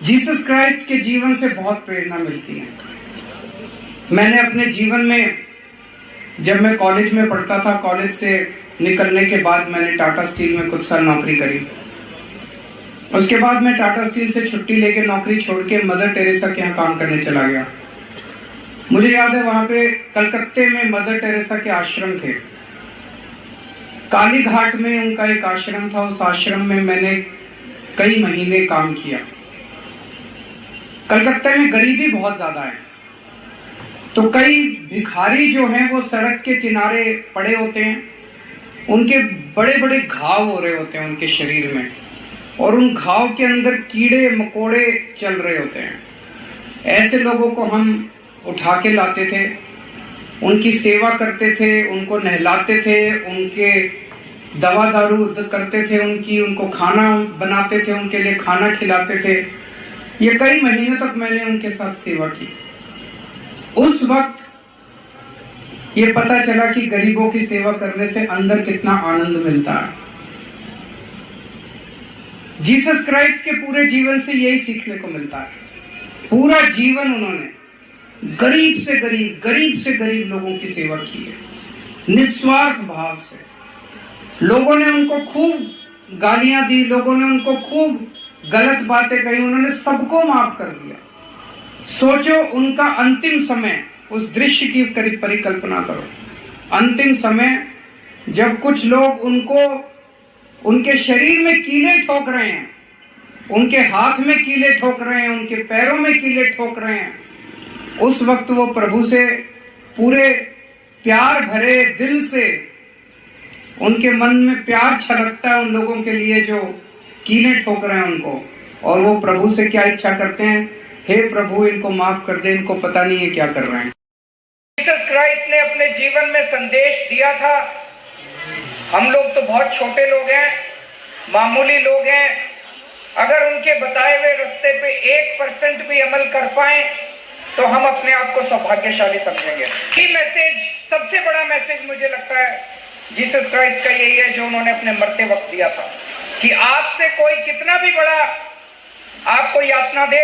Jesus Christ के जीवन से बहुत प्रेरणा मिलती है। मैंने अपने जीवन में, जब मैं कॉलेज में पढ़ता था, कॉलेज से निकलने के बाद मैंने टाटा स्टील में कुछ साल नौकरी करी। उसके बाद मैं टाटा स्टील से छुट्टी लेके नौकरी छोड़ के मदर टेरेसा के यहाँ काम करने चला गया। मुझे याद है वहां पे कलकत्ते में मदर टेरेसा के आश्रम थे। काली घाट में उनका एक आश्रम था। उस आश्रम में मैंने कई महीने काम किया। कलकत्ते में गरीबी बहुत ज्यादा है, तो कई भिखारी जो हैं वो सड़क के किनारे पड़े होते हैं। उनके बड़े बड़े घाव हो रहे होते हैं उनके शरीर में, और उन घाव के अंदर कीड़े मकोड़े चल रहे होते हैं। ऐसे लोगों को हम उठा के लाते थे, उनकी सेवा करते थे, उनको नहलाते थे, उनके दवा दारू करते थे, उनको खाना बनाते थे, उनके लिए खाना खिलाते थे। ये कई महीने तक मैंने उनके साथ सेवा की। उस वक्त ये पता चला कि गरीबों की सेवा करने से अंदर कितना आनंद मिलता है। जीसस क्राइस्ट के पूरे जीवन से यही सीखने को मिलता है। पूरा जीवन उन्होंने गरीब से गरीब लोगों की सेवा की है, निस्वार्थ भाव से। लोगों ने उनको खूब गालियां दी, लोगों ने उनको खूब गलत बातें कही, उन्होंने सबको माफ कर दिया। सोचो उनका अंतिम समय, उस दृश्य की परिकल्पना करो। अंतिम समय जब कुछ लोग उनको, उनके शरीर में कीले ठोक रहे हैं, उनके हाथ में कीले ठोक रहे हैं, उनके पैरों में कीले ठोक रहे हैं, उस वक्त वो प्रभु से पूरे प्यार भरे दिल से, उनके मन में प्यार छलकता है उन लोगों के लिए जो कीले ठोक रहे हैं उनको, और वो प्रभु से क्या इच्छा करते हैं? हे प्रभु, इनको माफ कर दे, इनको पता नहीं है क्या कर रहे हैं। जीसस क्राइस्ट ने अपने जीवन में संदेश दिया था। हम लोग तो बहुत छोटे लोग हैं, मामूली लोग हैं। अगर उनके बताए हुए रास्ते पे 1% भी अमल कर पाए तो हम अपने आप को सौभाग्यशाली समझेंगे। ये मैसेज, सबसे बड़ा मैसेज मुझे लगता है जीसस क्राइस्ट का यही है जो उन्होंने अपने मरते वक्त दिया था, कि आपसे कोई कितना भी बड़ा आपको यातना दे,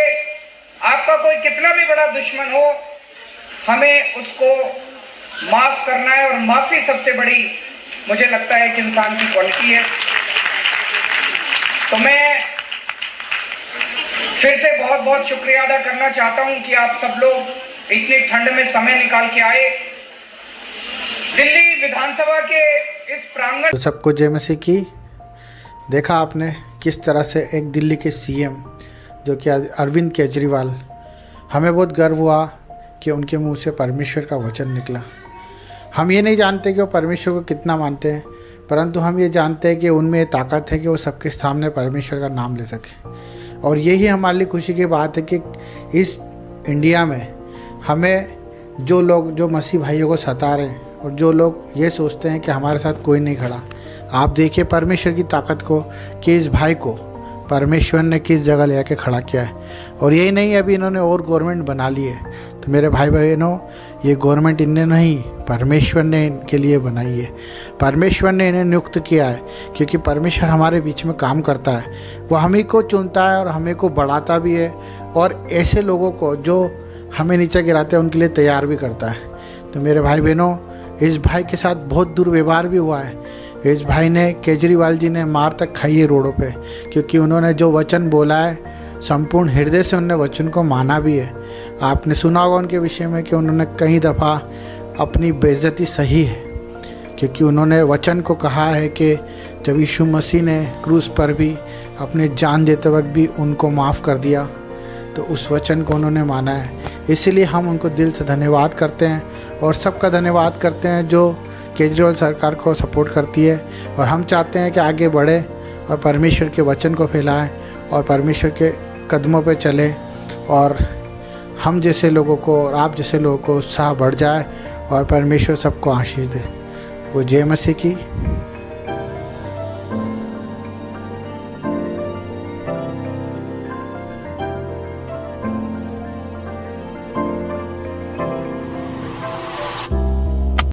आपका कोई कितना भी बड़ा दुश्मन हो, हमें उसको माफ करना है। और माफी सबसे बड़ी, मुझे लगता है, एक इंसान की क्वालिटी है। तो मैं फिर से बहुत बहुत शुक्रिया अदा करना चाहता हूं कि आप सब लोग इतनी ठंड में समय निकाल के आए। दिल्ली विधानसभा के इस प्रांगण, तो सबको जय मसीह की। देखा आपने किस तरह से एक दिल्ली के सीएम जो कि अरविंद केजरीवाल, हमें बहुत गर्व हुआ कि उनके मुंह से परमेश्वर का वचन निकला। हम ये नहीं जानते कि वो परमेश्वर को कितना मानते हैं, परंतु हम ये जानते हैं कि उनमें ये ताकत है कि वो सबके सामने परमेश्वर का नाम ले सके। और यही हमारे लिए खुशी की बात है कि इस इंडिया में हमें जो लोग, जो मसीह भाइयों को सता रहे हैं और जो लोग ये सोचते हैं कि हमारे साथ कोई नहीं खड़ा, आप देखिए परमेश्वर की ताकत को कि इस भाई को परमेश्वर ने किस जगह ले आके खड़ा किया है। और यही नहीं, अभी इन्होंने और गवर्नमेंट बना ली है। तो मेरे भाई बहनों, ये गवर्नमेंट इन्हें नहीं, परमेश्वर ने इनके लिए बनाई है। परमेश्वर ने इन्हें नियुक्त किया है, क्योंकि परमेश्वर हमारे बीच में काम करता है। वो हमें को चुनता है और हमें को बढ़ाता भी है, और ऐसे लोगों को जो हमें नीचे गिराते हैं उनके लिए तैयार भी करता है। तो मेरे भाई बहनों, इस भाई के साथ बहुत दुर्व्यवहार भी हुआ है। इस भाई ने, केजरीवाल जी ने मार तक खाई है रोडों पे, क्योंकि उन्होंने जो वचन बोला है संपूर्ण हृदय से उन्होंने वचन को माना भी है। आपने सुना होगा उनके विषय में कि उन्होंने कई दफ़ा अपनी बेइज्जती सही है, क्योंकि उन्होंने वचन को कहा है कि जब यीशु मसीह ने क्रूस पर भी अपने जान देते वक्त भी उनको माफ़ कर दिया, तो उस वचन को उन्होंने माना है। इसीलिए हम उनको दिल से धन्यवाद करते हैं, और सबका धन्यवाद करते हैं जो केजरीवाल सरकार को सपोर्ट करती है। और हम चाहते हैं कि आगे बढ़े और परमेश्वर के वचन को फैलाएं और परमेश्वर के कदमों पे चलें, और हम जैसे लोगों को और आप जैसे लोगों को उत्साह बढ़ जाए और परमेश्वर सबको आशीष दे। वो जय मसीह की।